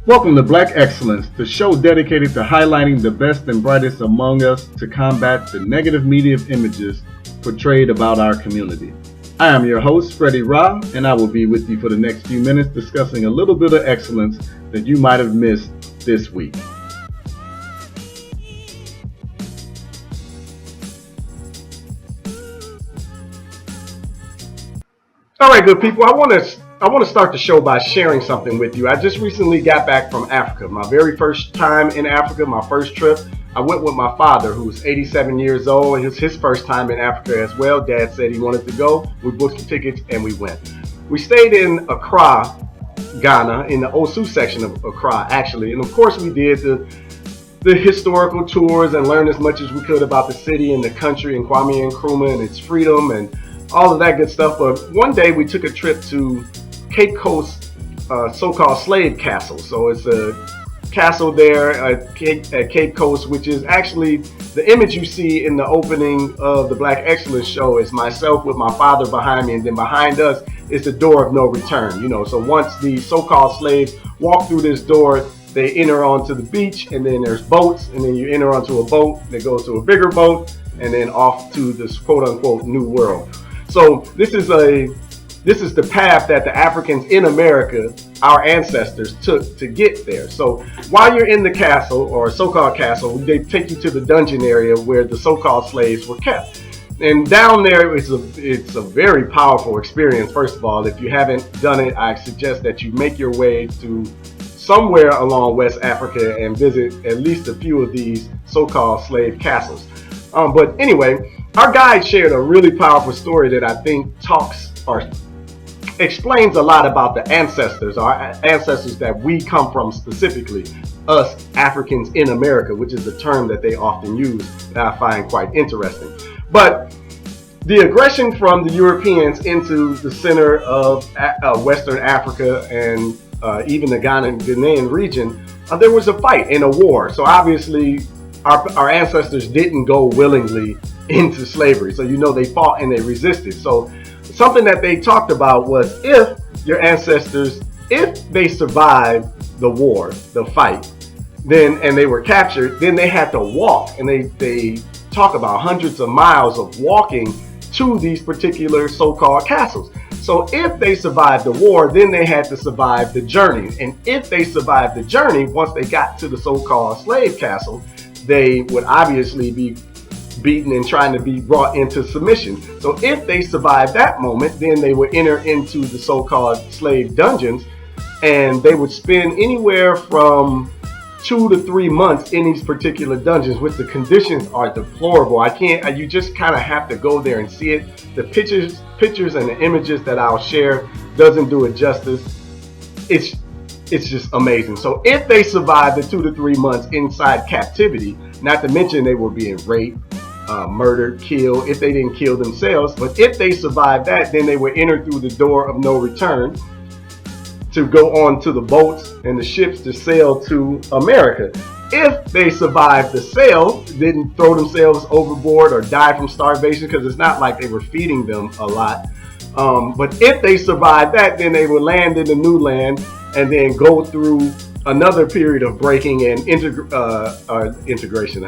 Welcome to Black Excellence, the show dedicated to highlighting the best and brightest among us to combat the negative media images portrayed about our community. I am your host, Freddie Ra, and I will be with you for the next few minutes discussing a little bit of excellence that you might have missed this week. All right, good people. I want to start the show by sharing something with you. I just recently got back from Africa. My very first time in Africa, my first trip. I went with my father, who's 87 years old. It was his first time in Africa as well. Dad said he wanted to go. We booked the tickets and we went. We stayed in Accra, Ghana, in the Osu section of Accra, actually. And of course, we did the historical tours and learned as much as we could about the city and the country and Kwame Nkrumah and its freedom and all of that good stuff. But one day we took a trip to Cape Coast, so-called slave castle. So it's a castle there at Cape Coast, which is actually the image you see in the opening of the Black Excellence show is myself with my father behind me, and then behind us is the door of no return. So once the so-called slaves walk through this door, they enter onto the beach, and then there's boats, and then you enter onto a boat that goes to a bigger boat, and then off to this quote-unquote new world. So this is the path that the Africans in America, our ancestors, took to get there. So while you're in the castle, or so-called castle, they take you to the dungeon area where the so-called slaves were kept. And down there, it's a very powerful experience. First of all, if you haven't done it, I suggest that you make your way to somewhere along West Africa and visit at least a few of these so-called slave castles. But anyway, our guide shared a really powerful story that I think talks or explains a lot about the ancestors, our ancestors that we come from specifically, us Africans in America, which is a term that they often use that I find quite interesting. But the aggression from the Europeans into the center of Western Africa and even the Ghanaian region, there was a fight and a war. So obviously our ancestors didn't go willingly into slavery. So they fought and they resisted. So something that they talked about was if your ancestors, if they survived the war, the fight, and they were captured, then they had to walk. And they talk about hundreds of miles of walking to these particular so-called castles. So if they survived the war, then they had to survive the journey. And if they survived the journey, once they got to the so-called slave castle, they would obviously be beaten and trying to be brought into submission. So if they survived that moment, then they would enter into the so-called slave dungeons, and they would spend anywhere from 2 to 3 months in these particular dungeons, which the conditions are deplorable. You just kind of have to go there and see it. The pictures and the images that I'll share doesn't do it justice. It's just amazing. So if they survived the 2 to 3 months inside captivity, not to mention they were being raped, murdered, killed, if they didn't kill themselves, but if they survived that, then they would enter through the door of no return to go on to the boats and the ships to sail to America. If they survived the sail, didn't throw themselves overboard or die from starvation, because it's not like they were feeding them a lot. But if they survived that, then they would land in the new land and then go through another period of breaking and integration,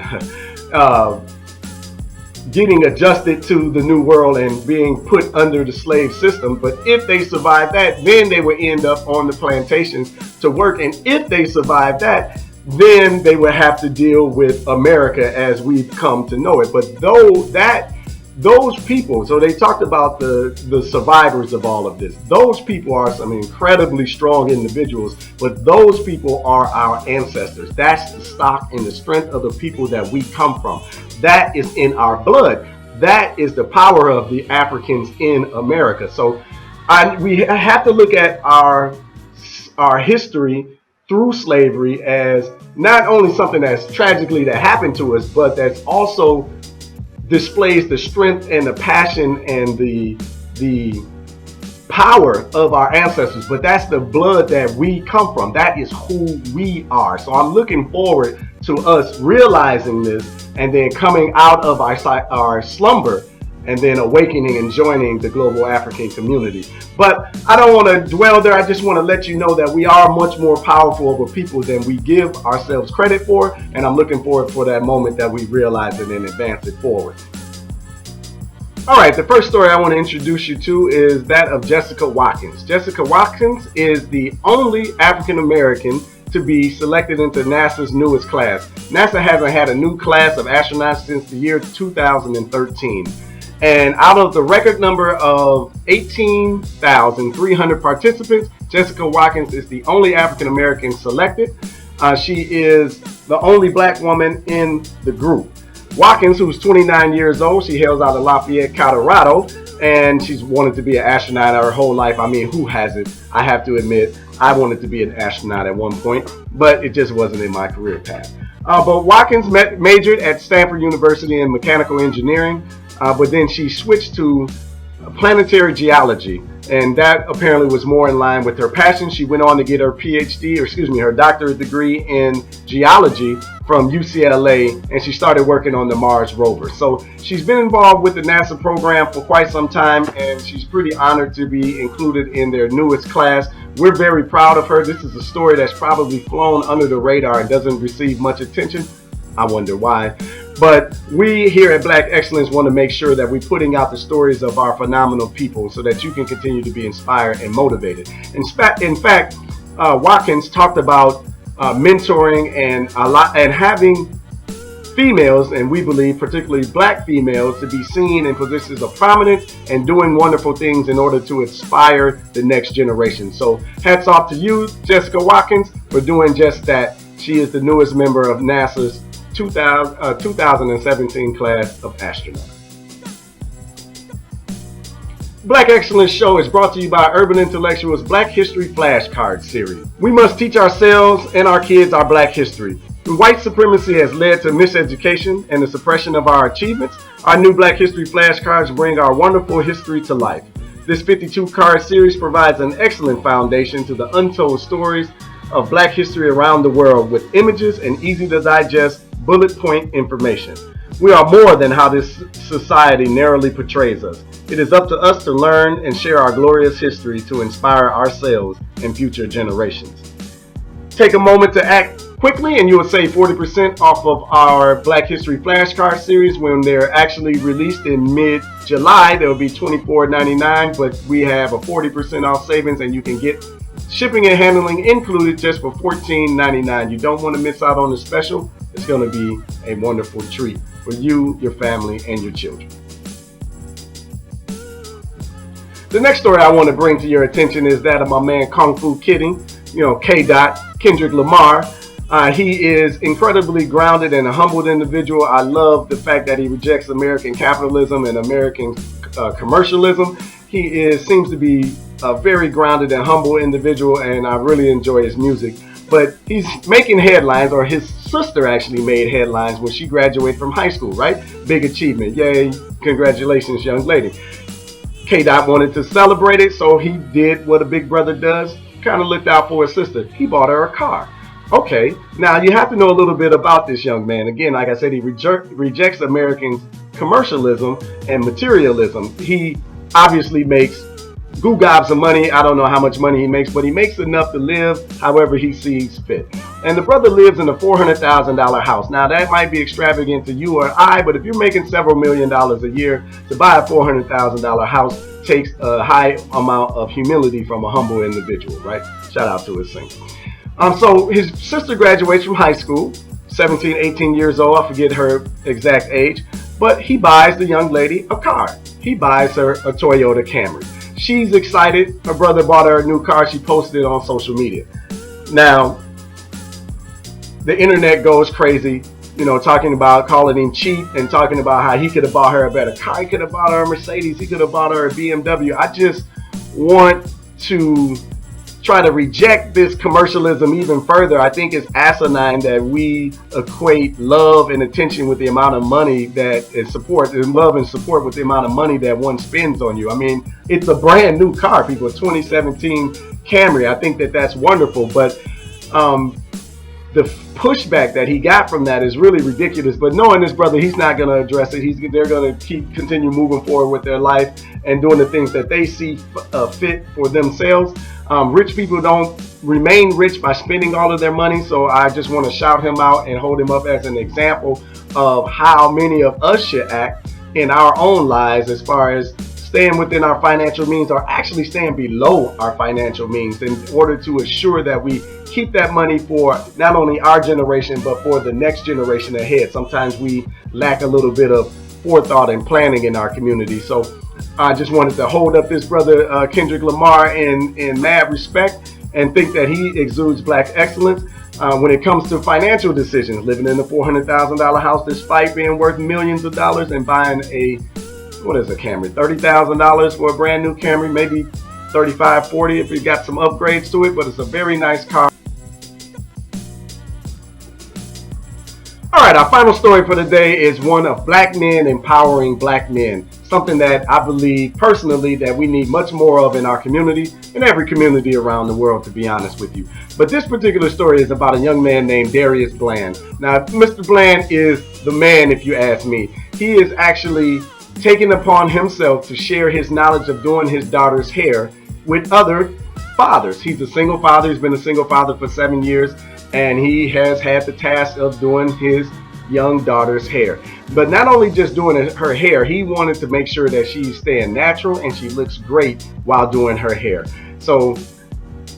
getting adjusted to the new world and being put under the slave system. But if they survived that, then they would end up on the plantations to work. And if they survived that, then they would have to deal with America as we've come to know it. But those people, so they talked about the survivors of all of this. Those people are some incredibly strong individuals, but those people are our ancestors. That's the stock and the strength of the people that we come from. That is in our blood. That is the power of the Africans in America. So we have to look at our history through slavery as not only something that's tragically that happened to us, but that's also displays the strength and the passion and the power of our ancestors. But that's the blood that we come from. That is who we are. So I'm looking forward to us realizing this and then coming out of our slumber and then awakening and joining the global African community. But I don't want to dwell there. I just want to let you know that we are much more powerful of a people than we give ourselves credit for, and I'm looking forward for that moment that we realize it and advance it forward. All right, the first story I want to introduce you to is that of Jessica Watkins. Jessica Watkins is the only African American to be selected into NASA's newest class. NASA hasn't had a new class of astronauts since the year 2013. And out of the record number of 18,300 participants, Jessica Watkins is the only African American selected. She is the only black woman in the group. Watkins, who's 29 years old, she hails out of Lafayette, Colorado, and she's wanted to be an astronaut her whole life. I mean, who hasn't? I have to admit, I wanted to be an astronaut at one point, but it just wasn't in my career path. But Watkins majored at Stanford University in mechanical engineering, but then she switched to planetary geology, and that apparently was more in line with her passion. She went on to get her her doctorate degree in geology from UCLA, and she started working on the Mars rover. So she's been involved with the NASA program for quite some time, and she's pretty honored to be included in their newest class. We're very proud of her. This is a story that's probably flown under the radar and doesn't receive much attention. I wonder why. But we here at Black Excellence want to make sure that we're putting out the stories of our phenomenal people so that you can continue to be inspired and motivated. In fact, Watkins talked about mentoring and having females, and we believe particularly black females, to be seen in positions of prominence and doing wonderful things in order to inspire the next generation. So hats off to you, Jessica Watkins, for doing just that. She is the newest member of NASA's 2017 class of astronauts. Black Excellence Show is brought to you by Urban Intellectuals' Black History Flashcard Series. We must teach ourselves and our kids our black history. When white supremacy has led to miseducation and the suppression of our achievements, our new Black History Flashcards bring our wonderful history to life. This 52-card series provides an excellent foundation to the untold stories of black history around the world with images and easy-to-digest bullet point information. We are more than how this society narrowly portrays us. It is up to us to learn and share our glorious history to inspire ourselves and future generations. Take a moment to act quickly and you will save 40% off of our Black History Flashcard series. When they're actually released in mid-July, they'll be $24.99, but we have a 40% off savings and you can get shipping and handling included just for $14.99. You don't want to miss out on the special. It's going to be a wonderful treat for you, your family, and your children. The next story I want to bring to your attention is that of my man Kung Fu Kitty, Kendrick Lamar. He is incredibly grounded and a humbled individual. I love the fact that he rejects American capitalism and American commercialism. He seems to be a very grounded and humble individual, and I really enjoy his music. But he's making headlines, or his sister actually made headlines when she graduated from high school, right? Big achievement. Yay, congratulations, young lady. K-Dot wanted to celebrate it, so he did what a big brother does, kind of looked out for his sister. He bought her a car. Okay, now you have to know a little bit about this young man. Again, like I said, he rejects American commercialism and materialism. He obviously makes gobs of money. I don't know how much money he makes, but he makes enough to live however he sees fit. And the brother lives in a $400,000 house. Now that might be extravagant to you or I, but if you're making several $1,000,000 a year, to buy a $400,000 house takes a high amount of humility from a humble individual, right? Shout out to his singer. So his sister graduates from high school, 17, 18 years old. I forget her exact age, but he buys the young lady a car. He buys her a Toyota Camry. She's excited. Her brother bought her a new car. She posted it on social media. Now, the internet goes crazy, talking about calling him cheap and talking about how he could have bought her a better car. He could have bought her a Mercedes. He could have bought her a BMW. I just want to try to reject this commercialism even further. I think it's asinine that we equate love and attention with the amount of money that is support, and love and support with the amount of money that one spends on you. I mean, it's a brand new car, people. A 2017 Camry. I think that that's wonderful, but the pushback that he got from that is really ridiculous. But knowing this brother, he's not going to address it. They're going to continue moving forward with their life and doing the things that they see fit for themselves. Rich people don't remain rich by spending all of their money. So I just want to shout him out and hold him up as an example of how many of us should act in our own lives as far as staying within our financial means, or actually staying below our financial means, in order to assure that we keep that money for not only our generation but for the next generation ahead. Sometimes we lack a little bit of forethought and planning in our community. So I just wanted to hold up this brother Kendrick Lamar in mad respect, and think that he exudes black excellence when it comes to financial decisions, living in a $400,000 house despite being worth millions of dollars, and buying a Camry? $30,000 for a brand new Camry, maybe 35, 40 if you got some upgrades to it, but it's a very nice car. All right, our final story for the day is one of black men empowering black men. Something that I believe personally that we need much more of in our community, in every community around the world, to be honest with you. But this particular story is about a young man named Darius Bland. Now, Mr. Bland is the man, if you ask me. He is actually taking upon himself to share his knowledge of doing his daughter's hair with other fathers. He's a single father. He's been a single father for 7 years, and he has had the task of doing his young daughter's hair. But not only just doing her hair, he wanted to make sure that she's staying natural and she looks great while doing her hair. So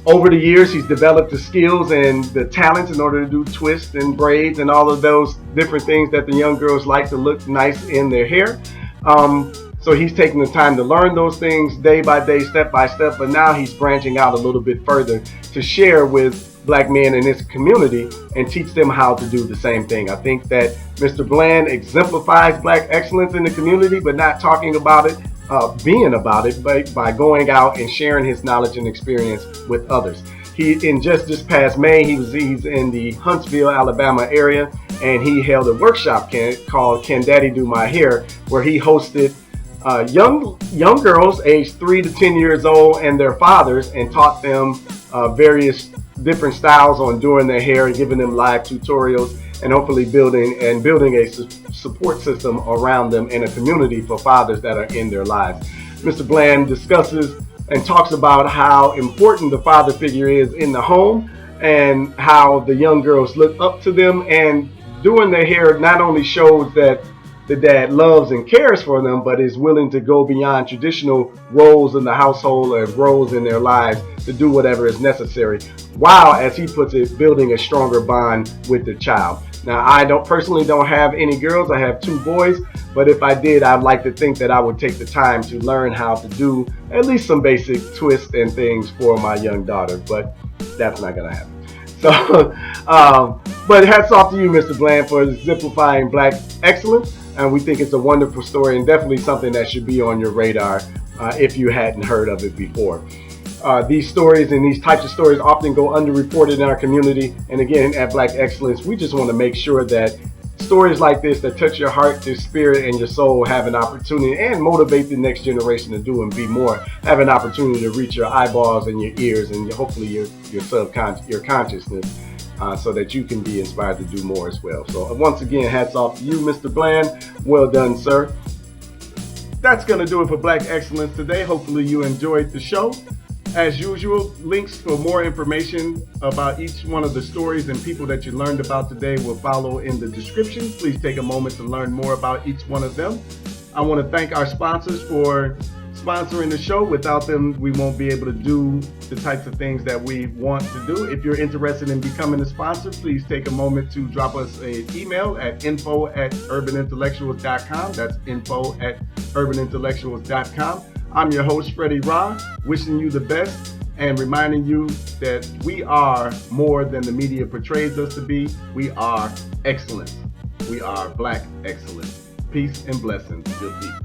over the years, he's developed the skills and the talents in order to do twists and braids and all of those different things that the young girls like to look nice in their hair. So he's taking the time to learn those things day by day, step by step, but now he's branching out a little bit further to share with black men in his community and teach them how to do the same thing. I think that Mr. Bland exemplifies black excellence in the community, but not talking about it, being about it, but by going out and sharing his knowledge and experience with others. In just this past May, he's in the Huntsville, Alabama area, and he held a workshop called Can Daddy Do My Hair, where he hosted young girls aged 3 to 10 years old and their fathers, and taught them various different styles on doing their hair, and giving them live tutorials, and hopefully building a support system around them in a community for fathers that are in their lives. Mr. Bland discusses and talks about how important the father figure is in the home, and how the young girls look up to them, and doing their hair not only shows that the dad loves and cares for them, but is willing to go beyond traditional roles in the household or roles in their lives to do whatever is necessary, while, as he puts it, building a stronger bond with the child. Now, I personally don't have any girls. I have 2 boys, but if I did, I'd like to think that I would take the time to learn how to do at least some basic twists and things for my young daughter, but that's not gonna happen. So, but hats off to you, Mr. Bland, for exemplifying black excellence. And we think it's a wonderful story, and definitely something that should be on your radar if you hadn't heard of it before. These stories and these types of stories often go underreported in our community. And again, at Black Excellence, we just want to make sure that stories like this that touch your heart, your spirit, and your soul have an opportunity, and motivate the next generation to do and be more, have an opportunity to reach your eyeballs and your ears, and hopefully your subconscious, your consciousness, so that you can be inspired to do more as well. So once again, hats off to you, Mr. Bland. Well done, sir. That's going to do it for Black Excellence today. Hopefully you enjoyed the show. As usual, links for more information about each one of the stories and people that you learned about today will follow in the description. Please take a moment to learn more about each one of them. I want to thank our sponsors for sponsoring the show. Without them, we won't be able to do the types of things that we want to do. If you're interested in becoming a sponsor, please take a moment to drop us an email at info@urbanintellectuals.com. That's info@urbanintellectuals.com. I'm your host, Freddie Ra, wishing you the best and reminding you that we are more than the media portrays us to be. We are excellence. We are Black excellence. Peace and blessings, good people.